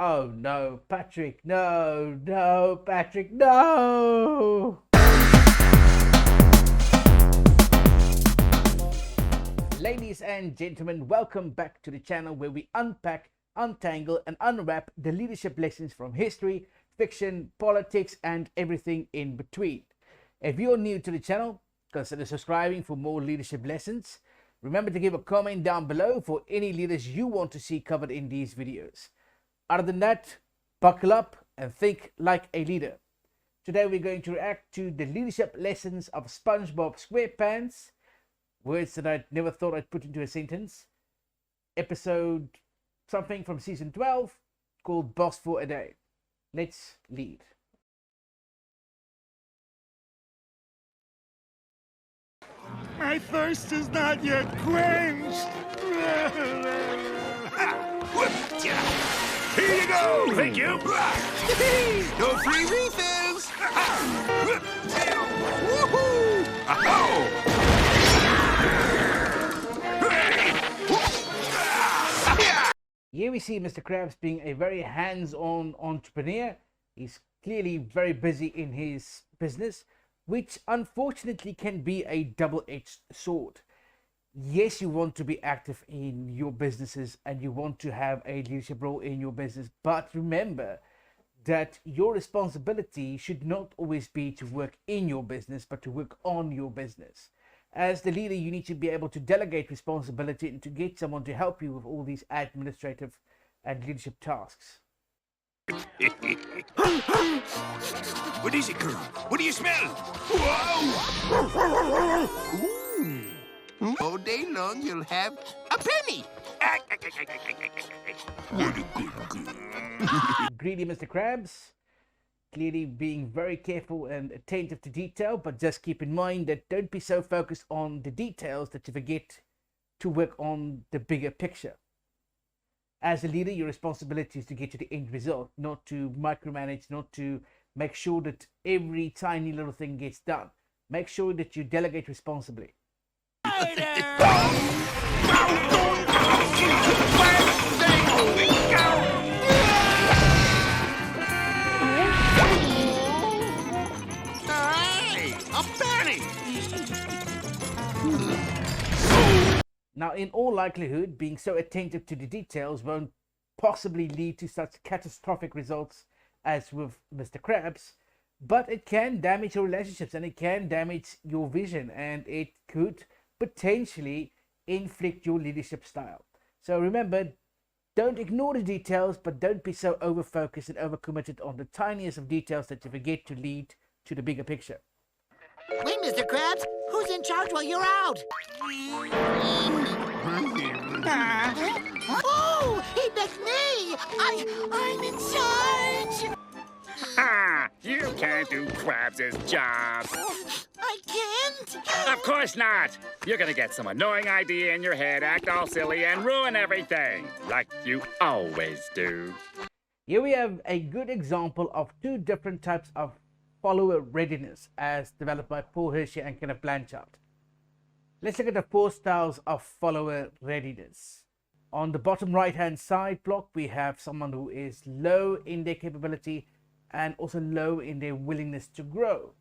Oh no, Patrick, no, Patrick, no! Ladies and gentlemen, welcome back to the channel where we unpack, untangle, and unwrap the leadership lessons from history, fiction, politics, and everything in between. If you're new to the channel, consider subscribing for more leadership lessons. Remember to give a comment down below for any leaders you want to see covered in these videos. Other than that, buckle up and think like a leader. Today we're going to react to the leadership lessons of SpongeBob SquarePants, words that I never thought I'd put into a sentence, episode something from season 12 called Boss for a Day. Let's lead. My thirst is not yet quenched. Here you go! Thank you. No free refills! Woohoo! Here we see Mr. Krabs being a very hands-on entrepreneur. He's clearly very busy in his business, which unfortunately can be a double-edged sword. Yes, you want to be active in your businesses and you want to have a leadership role in your business, but remember that your responsibility should not always be to work in your business, but to work on your business. As the leader, you need to be able to delegate responsibility and to get someone to help you with all these administrative and leadership tasks. What is it, girl? What do you smell? Whoa! All day long you'll have a penny. What a good girl. Greedy Mr. Krabs, clearly being very careful and attentive to detail, but just keep in mind that don't be so focused on the details that you forget to work on the bigger picture. As a leader, your responsibility is to get to the end result, not to micromanage, not to make sure that every tiny little thing gets done. Make sure that you delegate responsibly. Now, in all likelihood, being so attentive to the details won't possibly lead to such catastrophic results as with Mr. Krabs, but it can damage your relationships and it can damage your vision and it could potentially inflict your leadership style. So remember, don't ignore the details, but don't be so over-focused and over-committed on the tiniest of details that you forget to lead to the bigger picture. Wait, Mr. Krabs, who's in charge while you're out? Oh, he picked me! I'm in charge! Ha! You can't do Krabs' job. I can't! Of course not! You're gonna get some annoying idea in your head, act all silly, and ruin everything, like you always do. Here we have a good example of two different types of follower readiness as developed by Paul Hershey and Kenneth Blanchard. Let's look at the 4 styles of follower readiness. On the bottom right hand side block, we have someone who is low in their capability and also low in their willingness to grow.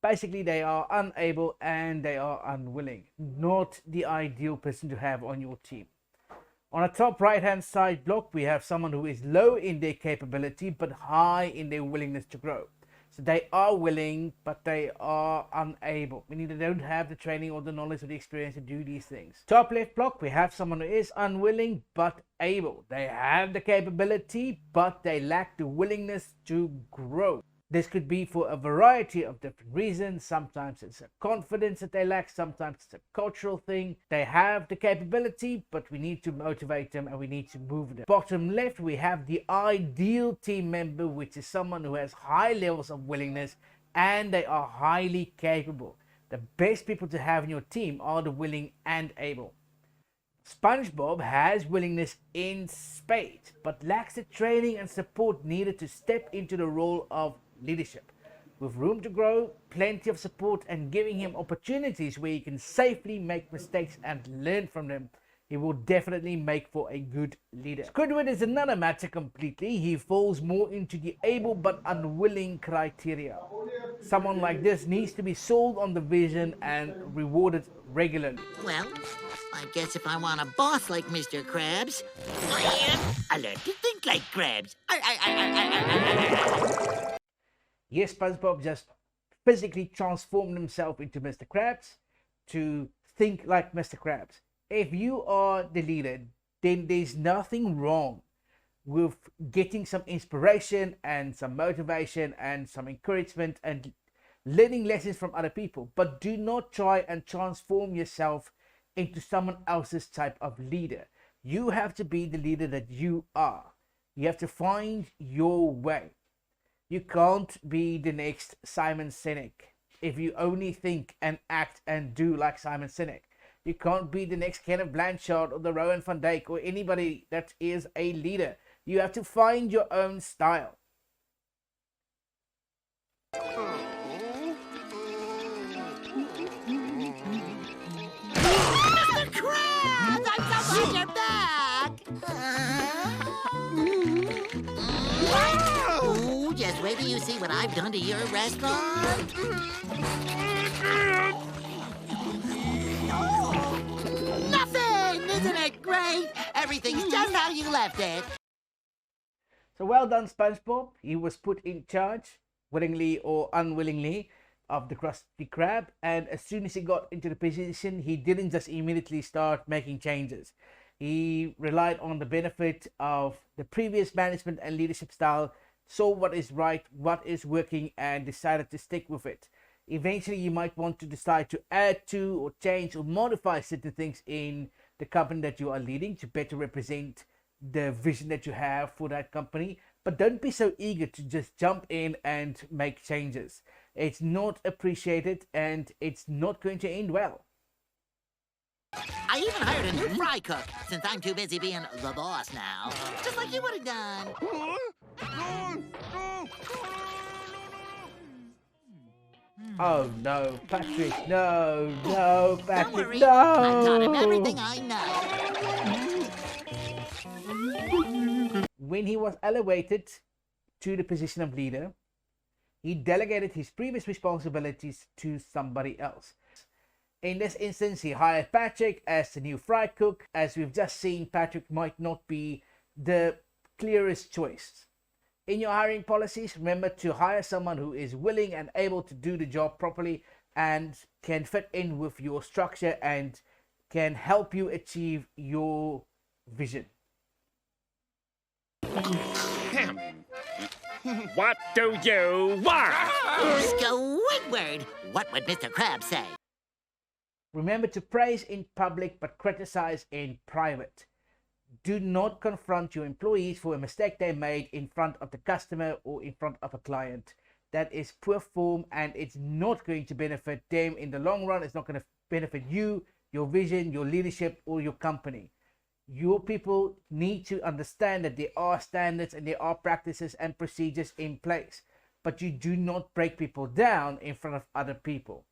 Basically, they are unable and they are unwilling. Not the ideal person to have on your team. On the top right hand side block, we have someone who is low in their capability but high in their willingness to grow. So they are willing, but they are unable, meaning they don't have the training or the knowledge or the experience to do these things. Top left block, we have someone who is unwilling, but able. They have the capability, but they lack the willingness to grow. This could be for a variety of different reasons. Sometimes it's a confidence that they lack. Sometimes it's a cultural thing. They have the capability, but we need to motivate them and we need to move them. Bottom left, we have the ideal team member, which is someone who has high levels of willingness and they are highly capable. The best people to have in your team are the willing and able. SpongeBob has willingness in spades, but lacks the training and support needed to step into the role of leadership. With room to grow, plenty of support, and giving him opportunities where he can safely make mistakes and learn from them, he will definitely make for a good leader. Squidward is another matter completely. He falls more into the able but unwilling criteria. Someone like this needs to be sold on the vision and rewarded regularly. Well, I guess if I want a boss like Mister Krabs, I learn to think like crabs. Yes, SpongeBob just physically transformed himself into Mr. Krabs to think like Mr. Krabs. If you are the leader, then there's nothing wrong with getting some inspiration and some motivation and some encouragement and learning lessons from other people. But do not try and transform yourself into someone else's type of leader. You have to be the leader that you are. You have to find your way. You can't be the next Simon Sinek if you only think and act and do like Simon Sinek. You can't be the next Kenneth Blanchard or the Rowan van Dijk or anybody that is a leader. You have to find your own style. Mister Krabs, I'm so glad you're back. Ooh, just wait till you see what I've done to your restaurant. Nothing! Isn't it great? Everything's just how you left it. So well done, SpongeBob. He was put in charge, willingly or unwillingly, of the Krusty Krab. And as soon as he got into the position, he didn't just immediately start making changes. He relied on the benefit of the previous management and leadership style, saw what is right, what is working, and decided to stick with it. Eventually, you might want to decide to add to or change or modify certain things in the company that you are leading to better represent the vision that you have for that company. But don't be so eager to just jump in and make changes. It's not appreciated and it's not going to end well. I even hired a new fry cook, since I'm too busy being the boss now. Just like you would have done. Oh no, Patrick, no, Patrick, Don't worry, no! I've taught him everything I know. When he was elevated to the position of leader, he delegated his previous responsibilities to somebody else. In this instance, he hired Patrick as the new fry cook. As we've just seen, Patrick might not be the clearest choice. In your hiring policies, remember to hire someone who is willing and able to do the job properly and can fit in with your structure and can help you achieve your vision. What do you want? Squidward! What would Mr. Krabs say? Remember to praise in public but criticize in private. Do not confront your employees for a mistake they made in front of the customer or in front of a client. That is poor form and it's not going to benefit them in the long run. It's not going to benefit you, your vision, your leadership, or your company. Your people need to understand that there are standards and there are practices and procedures in place, but you do not break people down in front of other people.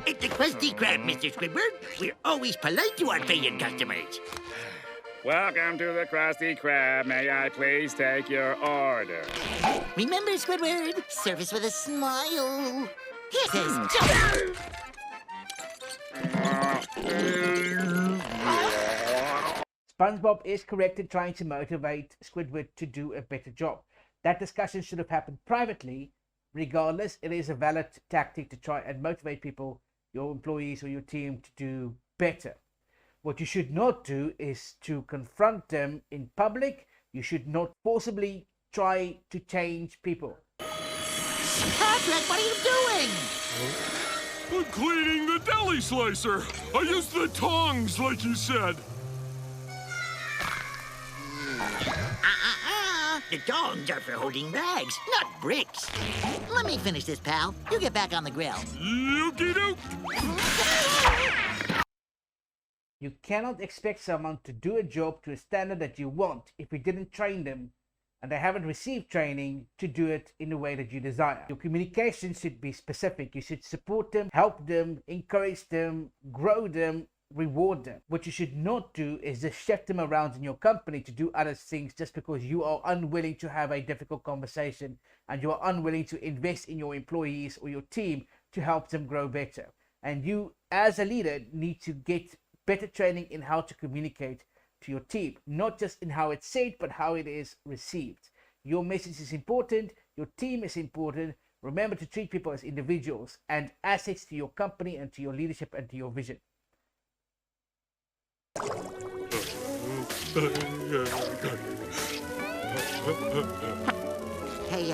It's the Krusty Krab, Mr. Squidward. We're always polite to our paying customers. Welcome to the Krusty Krab. May I please take your order? Remember, Squidward, service with a smile. Here's his jump. SpongeBob is correct in trying to motivate Squidward to do a better job. That discussion should have happened privately. Regardless, it is a valid tactic to try and motivate people, your employees or your team, to do better. What you should not do is to confront them in public. You should not forcibly try to change people. Patrick, what are you doing? I'm cleaning the deli slicer. I used the tongs like you said. The tongs are for holding bags, not bricks. Let me finish this, pal. You get back on the grill. Yookey-dook. You cannot expect someone to do a job to a standard that you want if you didn't train them and they haven't received training to do it in the way that you desire. Your communication should be specific. You should support them, help them, encourage them, grow them reward them. What you should not do is just shift them around in your company to do other things just because you are unwilling to have a difficult conversation and you are unwilling to invest in your employees or your team to help them grow better. And you, as a leader, need to get better training in how to communicate to your team, not just in how it's said, but how it is received. Your message is important, your team is important. Remember to treat people as individuals and assets to your company and to your leadership and to your vision. Hey,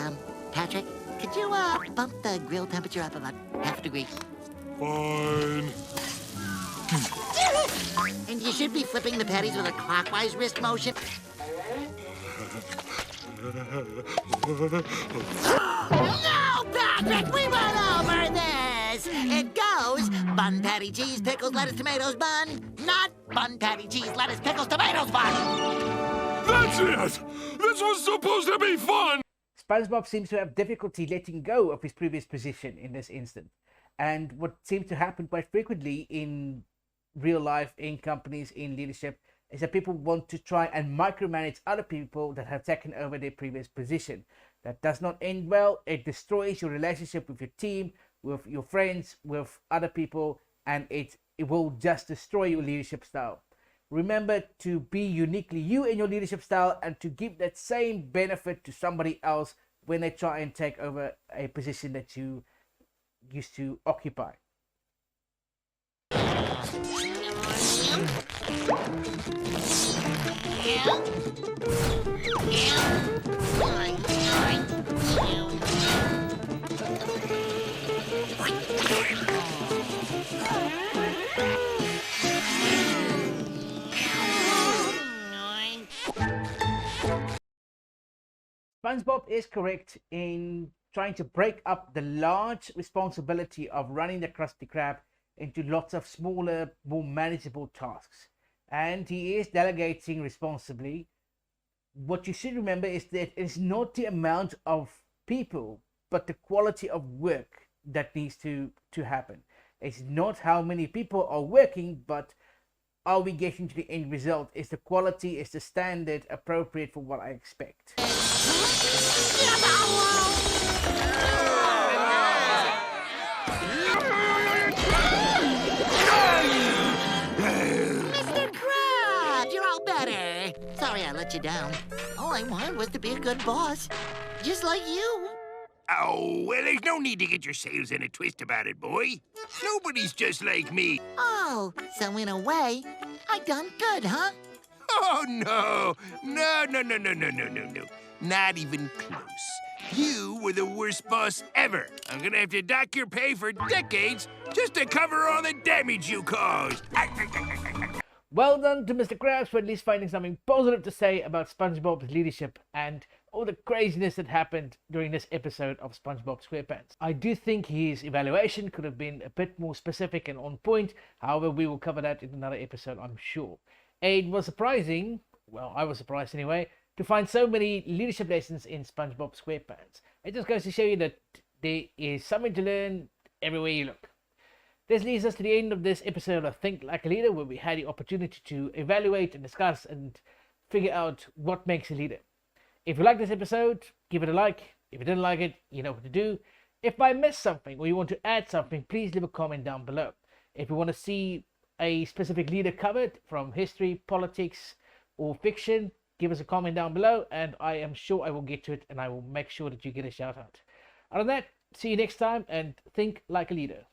Patrick, could you, bump the grill temperature up about half a degree? Fine. And you should be flipping the patties with a clockwise wrist motion. No, Patrick, we went over this. It goes bun, patty, cheese, pickles, lettuce, tomatoes, bun. Not bun, patty, cheese, lettuce, pickles, tomatoes, bun. That's it! This was supposed to be fun! SpongeBob seems to have difficulty letting go of his previous position in this instance. And what seems to happen quite frequently in real life, in companies, in leadership, is that people want to try and micromanage other people that have taken over their previous position. That does not end well. It destroys your relationship with your team, with your friends, with other people, and it will just destroy your leadership style. Remember to be uniquely you in your leadership style and to give that same benefit to somebody else when they try and take over a position that you used to occupy. SpongeBob is correct in trying to break up the large responsibility of running the Krusty Krab into lots of smaller, more manageable tasks. And he is delegating responsibly. What you should remember is that it's not the amount of people, but the quality of work that needs to happen. It's not how many people are working, but are we getting to the end result? Is the quality, is the standard appropriate for what I expect? Mister Krabs, you're all better. Sorry I let you down. All I wanted was to be a good boss, just like you. Oh, well, there's no need to get your sails in a twist about it, boy. Nobody's just like me. Oh, so in a way, I done good, huh? Oh, no. No. Not even close. You were the worst boss ever. I'm gonna have to dock your pay for decades just to cover all the damage you caused. Well done to Mr. Krabs for at least finding something positive to say about SpongeBob's leadership and all the craziness that happened during this episode of SpongeBob SquarePants. I do think his evaluation could have been a bit more specific and on point. However, we will cover that in another episode, I'm sure. It was surprising, well, I was surprised anyway, to find so many leadership lessons in SpongeBob SquarePants. It just goes to show you that there is something to learn everywhere you look. This leads us to the end of this episode of Think Like a Leader, where we had the opportunity to evaluate and discuss and figure out what makes a leader. If you like this episode, give it a like. If you didn't like it, you know what to do. If I missed something or you want to add something, please leave a comment down below. If you want to see a specific leader covered from history, politics, or fiction, give us a comment down below and I am sure I will get to it and I will make sure that you get a shout out. Other than that, see you next time and think like a leader.